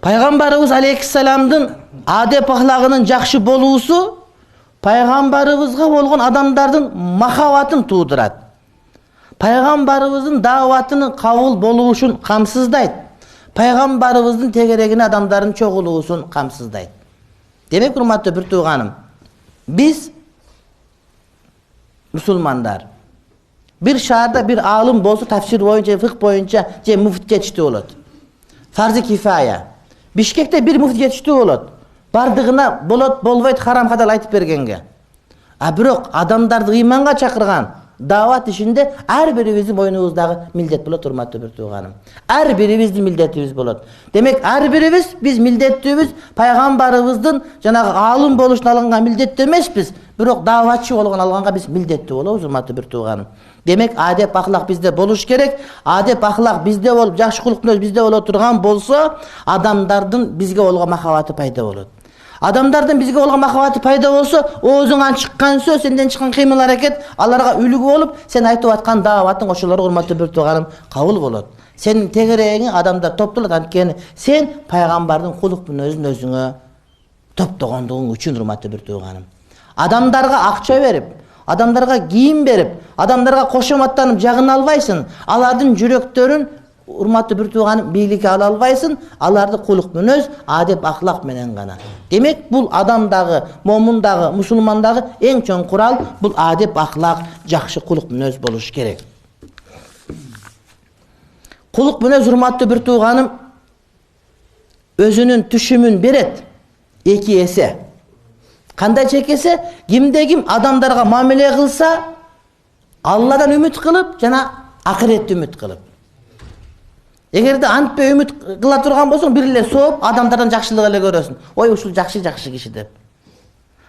Пайгамбарыбыз алейхиссаламдын адеп ахлагынын жакшы болуусу пайгамбарыбызга болгон адамдардын махабатын туудурат. Пайгамбарыбыздын дааватынын кабыл болушун камсыздайт. Пайгамбарыбыздын тегерегине адамдардын чогулуусун камсыздайт. Демек, урматтуу бир тууганым, биз мусулмандар бир шаарда бир алым болсо, тафсир боюнча, фикх боюнча же муфти жетиштүү болот. Фарзи кифая. Бишкекте бир муфти жетиштүү болот. Бардыгына болот, болбойт, харам хадал айтып бергенге. А бирок адамдарды ыйманга чакырган даават ишинде ар бирибиздин мойнубуздагы милдет болот, урматтуу бир тууганым. Ар бирибиздин милдетибиз болот. Демек, ар бирибиз биз милдеттүүбүз пайгамбарыбыздын жанагы алым болушун алынган милдеттүү эмеспиз, бирок дааватчы болгон алганга биз милдеттүү болобуз, урматтуу бир тууганым. Демек, адеп ахлак бизде болуш керек. Адеп ахлак бизде болуп, жакшы кулук мүнөз бизде боло турган болсо, адамдардын бизге болгон махабаты пайда болот. Адамдардын бизге болгон махабаты пайда болсо, оозуңан чыккан сөз, сенден чыккан кыймыл аракет аларга үлгү болуп, сен айтып аткан дааватың ошолорго, урматтуу бир тууганым, кабыл болот. Сенин тегерегиң адамдар топтолот, анткени сен пайгамбардын кулук мүнөзүн өзүңө топтогондугуң үчүн, урматтуу бир тууганым. Адамдарга акча берип, адамдарга кийим берип, адамдарга кошоматтанып жагына албайсың. Алардын жүрөктөрүн, урматтуу бир тууганым, бийликке ала албайсың. Аларды кулук мүнөз, адеп ахлак менен гана. Демек, бул адамдагы, момундагы, мусулмандагы эң чоң курал бул адеп ахлак, жакшы кулук мүнөз болуш керек. Кулук мүнөз, урматтуу бир тууганым, өзүнүн түшүмүн берет 2 эсе. Кандай чекесе, кимде ким адамдарга мамиле кылса, Алладан үмүт кылып, жана акыретти үмүт кылып. Эгерде антпай үмүт кыла турган болсоң, бир эле сооп, адамдардан жакшылык эле көрөсүң. Ой, ушул жакшы киши деп.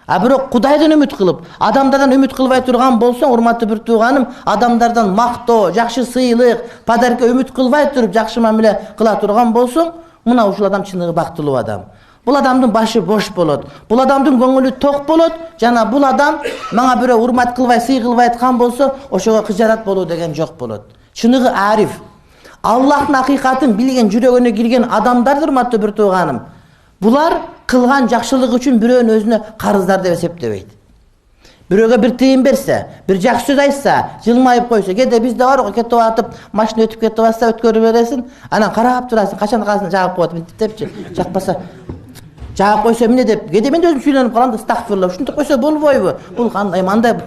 А бирок Кудайдан үмүт кылып, адамдардан үмүт кылбай турган болсоң, урматтуу бир тууганым, адамдардан мактоо, жакшы сыйлык, подарка үмүт кылбай туруп, жакшы мамиле кыла турган болсоң, мына ушул адам чыныгы бактылуу адам. Бул адамдын башы бош болот. Бул адамдын көңүлү ток болот. Жана бул адам мага бирөө урмат кылбай, сый кылбай аткан болсо, ошого кыжарат болуу деген жок болот. Чыныгы ариф. Аллахтын акыйкатын билген, жүрөгүнө кирген адамдар, урматтуу бир тууганым, булар кылган жакшылык үчүн бирөөнүн өзүнө карыздар деп эсептебейт. Бирөөгө бир тыйын берсе, бир жакшы сөз айтса, жылмайып койсо, кээде бизде бар го, кетип атып, машина өтүп кетип атса, өткөрүп бересиң, анан карап турасың, качан калсын жагып коет депчи, жакпаса жагып койсо эмне деп, кээде мен өзүм сүйлөнүп калам да, астагфирулла, ушинтип койсо болбойбу? Бул кандай, мындай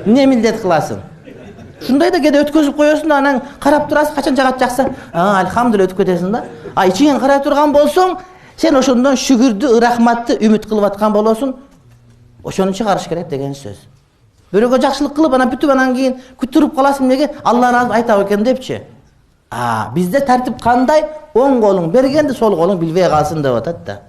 эмне милдет кыласың? Ушундай да кээде өткөзүп коесуң да, анан карап турасың, качан жагат жакса, альхамдулилла өтүп кетесиң да. А ичиңен карай турган болсоң, сен ошондон шүгүрдү, рахматты үмүт кылып аткан болосуң. Ошону чыгарыш керек деген сөз. Бирөөгө жакшылык кылып, анан бүтүп, анан кийин күтүрүп каласың, неге Алла разы айтабы экен депчи. Бизде тартип кандай? Оң колуң бергенди, сол колуң билбей калсын деп атат да.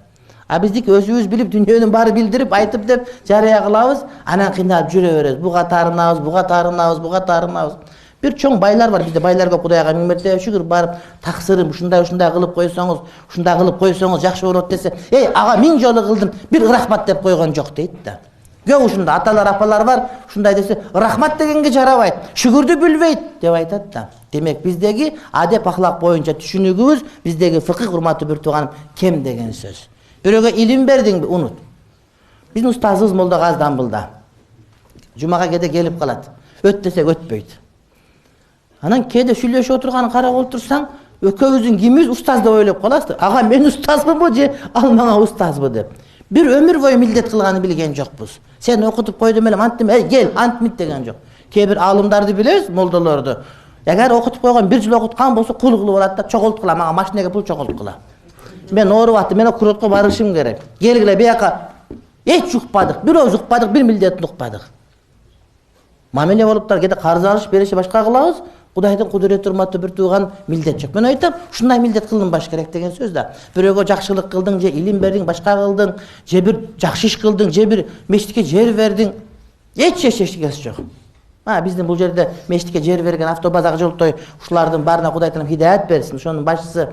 А биздики өзүбүз билип, дүйнөнүн баары билдирип, айтып деп жарыя кылабыз, анан кыйналып жүрө беребиз. Буга таарынабыз, буга таарынабыз, буга таарынабыз. Бир чоң байлар бар, бизде байлар көп, Кудайга миң мәртебе шүгүр, барып таксырым, ушундай кылып койсоңуз, ушундай кылып койсоңуз жакшы болот десе, ага 1000 жолу кылдым, бир рахмат деп койгон жок дейт да. Көп ушундай аталар, апалар бар, ушундай десе, рахмат дегенге жарабайт, шүгүрдү билбейт деп айтат да. Демек, биздеги адеп ахлак боюнча түшүнүгүбүз, биздеги фикх, урматтуу бир тууганым, кем деген сөз. Бирөөгө илим бердиңби, унут. Биздин устазыбыз Молда Газы Дамбылда. Жумага кээде келип калат. Өт десек өтпөйт. Анан кээде сүйлөшүп отурганын карап отурсаң, экөөбүздүн кимибиз устаз деп ойлоп каласың. Ага мен устазбынбы же ал мага устазбы деп. Бир өмүр бою милдет кылганы билген жокпуз. Сен окутуп койдум элем, анттым, кел, антмит деген жок. Кээ бир алымдарды билебиз, молдолорду. Эгер окутуп койгон, бир жыл окуткан болсо, кул кылып алат да, чогулткыла, мага машинеге пул чогулткыла. Мен ооруп аттым, мен окуротко барышым керек. Келгиле бияка, эч укпадык, бирөөбүз укпадык, бир милдетин укпадык. Мамиле болуптар, кээде карыз алыш, бериши башка кылабыз. Кудайдын кудурети, урматтуу бир тууган, милдет жок. Мен айтам, ушундай милдет кылынбаш керек деген сөз да. Бирөөгө жакшылык кылдың, же илим бердиң, башка кылдың, же бир жакшы иш кылдың, же бир мечитке жер бердиң. Эчкеси жок. Биздин бул жерде мечитке жер берген, автобазага жолтой, ушулардын баарына Кудай таалам хидаят берсин. Ошонун башчысы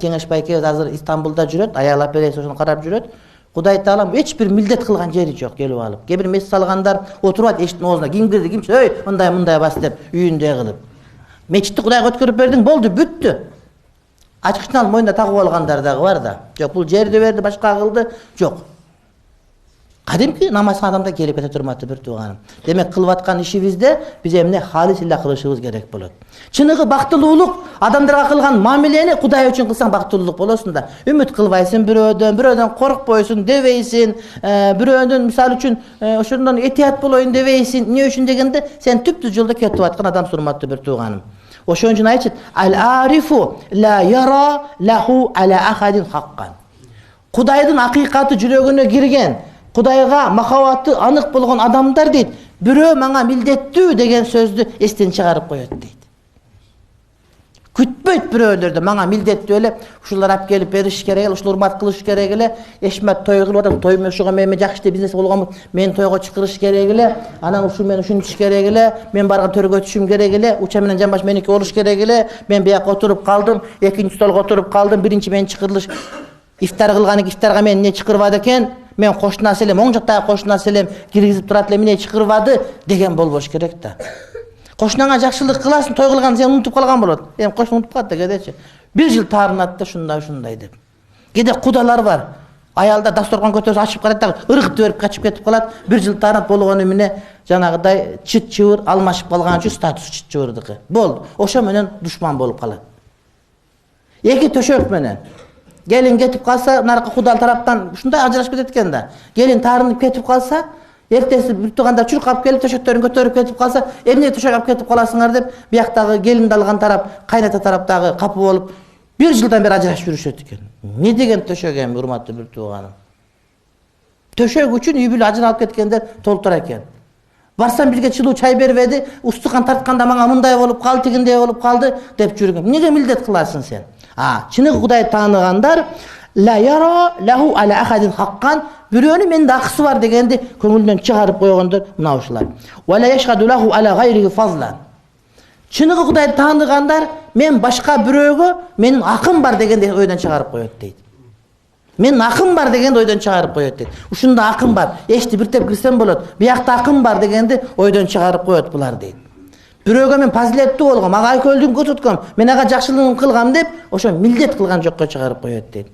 Кеңеш байкебиз азыр Истамбулда жүрөт, аял апереси ошону карап жүрөт. Кудай таалам эч бир милдет кылган жери жок, келип алып. Кээ бир мечит салгандар отурат эшиктин оозуна, ким кирди, кимчи, мындай бас деп үйүндө кылып. Мечитти Кудайга өткөрүп бердиң, болду, бүттү. Ачкычтан мойнуна тагып алгандар дагы бар да. Жок, бул жерди берди, башка кылды. Жок. Кадимки намазга адамда келип кете турматы бир тууганым. Демек кылып аткан ишибизде биз эмне халисилла кылышыбыз керек болот. Чыныгы бактылуулук адамдарга кылган мамилени Кудай үчүн кылсаң бактылуулук болосуң да. Үмүт кылбайсың бирөөдөн коркпойсуң, дебейсиң, бирөөдөн мисалы үчүн ошондон этият болоюн дебейсиң. Эмне үчүн дегенде сен түптүз жолдо кетип аткан адам сурматтуу бир тууганым. Ошон үчүн айтышат: "Ал-арифу ла яра лаху ала ахадин хаккан." Кудайдын акыйкаты жүрөгүнө кирген, Кудайга махабаты анык болгон адамдар дейт, бирөө мага милдеттүү деген сөздү эстен чыгарып коет дейт. Күтпөйт бирөөлөрдө мага милдеттүү эле, ушулар алып келип бериш керек эле, ушул урмат кылыш керек эле, Эшмат той кылып атат, той мешуга мен жакшы бизнес болгонмун, мен тойго чакырыш керек эле, анан ушул мен ушуну иш керек эле, мен барган төргө түшүм керек эле, уча менен жамбаш меники болуш керек эле, мен бияка отуруп калдым, экинчи столго отуруп калдым, биринчи мен чакырылыш ифтар кылган ифтарга мен эмне чакырбады экен? Мен кошунасы элем, оң жактагы кошунасы элем киргизип турат эле, эмне чакырбады деген болбош керек да. Кошунаңа жакшылык кыласың, той кылган сен унутуп калган болот. Эми кошун унутуп калат да кедечи. Бир жыл таарынат да ушундай деп. Кеде кудалар бар. Аялда дасторкон көтөрүп ачып карайт да ыргытып берип качып кетип калат. Бир жыл таарынат болгону эмне жанагыдай чыт чыбыр алмашып калган үчүн статус чыт чыбырдыкы. Болду. Ошо менен душман болуп калат. Эки төшөк менен келин кетип калса, наркы кудал тараптан ушундай ажырашып кетет экен да. Келин таарынып кетип калса, эртеси бир туугандар чуркап келип төшөктөрүн көтөрүп кетип калса, эмне төшөк алып кетип каласыңар деп, бияктагы келинди алган тарап, кайната тараптагы капы болуп, бир жылдан бери ажырашып жүрүшөт экен. Не деген төшөк эми, урматтуу бир тууганым. Төшөк үчүн үй бүлө ажыралып кеткендер толтура экен. Барсам бизге чылуу чай бербеди, устукан тартканда мага мындай болуп калды, тигиндей болуп калды деп жүргөн. Эмнеге милдет кыласың сен? Чыныгы Кудайды тааныгандар ла яра лаху ала ахадин хаккан, бирөөнүн менде акысы бар дегенди көңүлдөн чыгарып койгондор мына ушулар. Ва ла яшхаду лаху ала гайриhi фазлан. Чыныгы Кудайды тааныгандар мен башка бирөөгө менин акым бар дегенди ойдон чыгарып коет дейт. Менин акым бар дегенди ойдон чыгарып коет дейт. Ушунда акым бар, эшти биртеп кирсем болот. Биякта акым бар дегенди ойдон чыгарып коет булар дейт. Бирөөгө мен фазилеттүү болгом, ага айкөлдүн көтүткөм, мен ага жакшылыгын кылгам деп, ошо милдет кылган жокко чыгарып коет дейт.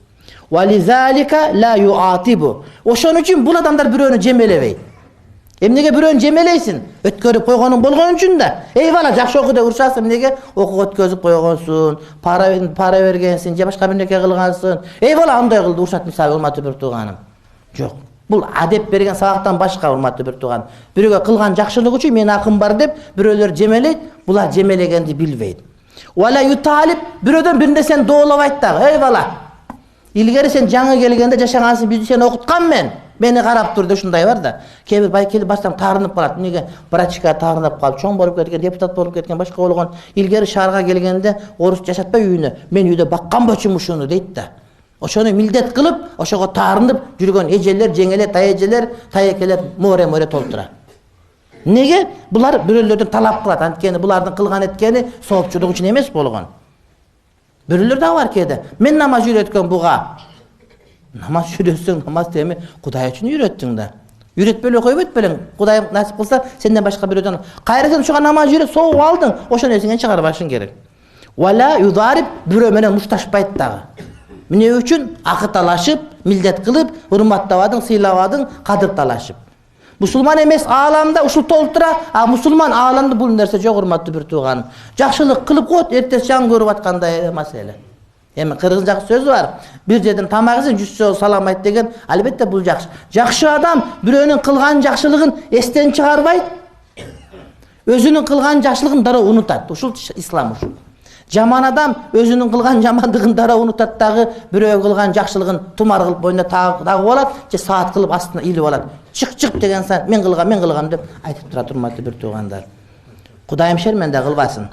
Вализалика ла юатибу. Ошон үчүн бул адамдар бирөөнү жемелебейт. Эмнеге бирөөнү жемелейсиң? Өткөрүп койгонуң болгон үчүн да. Эй бала, жакшы оку деп урушасың, эмнеге? Окуга өткөзүп койгонсуң, пара бергенсиң, же башка бир нерсе кылгансың. Эй бала, андай кылды, урушат мисалы урматтуу бир тууганым. Жок. Бул адеп берген сабактан башка, урматтуу бир тууган. Бирөөгө кылган жакшылык үчүн мен акым бар деп бирөөлөр жемелейт, булар жемелегенди билбейт. Вала юталип, бирөөдөн бир нерсени доолобайт дагы. Эй бала, илгери сен жаңы келгенде жашагансың, бизди сен окуткам мен. Мени карап тур деп ушундай бар да. Кээ бир бай келип барсам таарынып калат. Эмнеге? Врачка таарынып калып, чоң болуп кеткен, депутат болуп кеткен, башка болгон. Илгери шаарга келгенде орус жашатпай үйүнө. Мен үйдө баккан бочум ушуну дейт да. Ошону милдет кылып, ошого таарынып жүргөн эжелер, жеңелер, таежелер, таекелер море толтура. Неге? Булар бирөөлөрдөн талап кылат. Анткени булардын кылган эткени соопчулук үчүн эмес болгон. Бирөөлөр да бар кээде. Мен намаз үйрөткөм буга. Намаз үйрөтсөң, намаз эми Кудай үчүн үйрөттүң да. Үйрөтпөй эле койбойт белең. Кудай насип кылса, сенден башка бирөөдөн кайра сен ушуга намаз үйрөт, сооп алдың, ошону эсиңен чыгарбашың керек. Вала юдарип, бирөө менен мушташпайт дагы. Эмне үчүн? Акы талашып, милдет кылып, урматтабадың, сыйлабадың, кадыр талашып. Мусулман эмес ааламда ушул толтура, а мусулман ааламда бул нерсе жок, урматтуу бир тууганым. Жакшылык кылып коет, эртеси жаңы көрүп аткандай маселе. Эми кыргыз жакшы сөзү бар. Бир жерден тамак жесең 100 жол салам айт деген, албетте бул жакшы. Жакшы адам бирөөнүн кылган жакшылыгын эстен чыгарбайт. Өзүнүн кылган жакшылыгын дароо унутат. Ушул ислам ушул. Жаман адам өзүнүн кылган жамандыгын дароо унутат дагы, бирөө кылган жакшылыгын тумар кылып боюна тагып алат, же саат кылып астына илип алат. Чык деген сайын мен кылгам деп айтып турат, урматтуу бир туугандар. Кудайым шерменде кылбасын.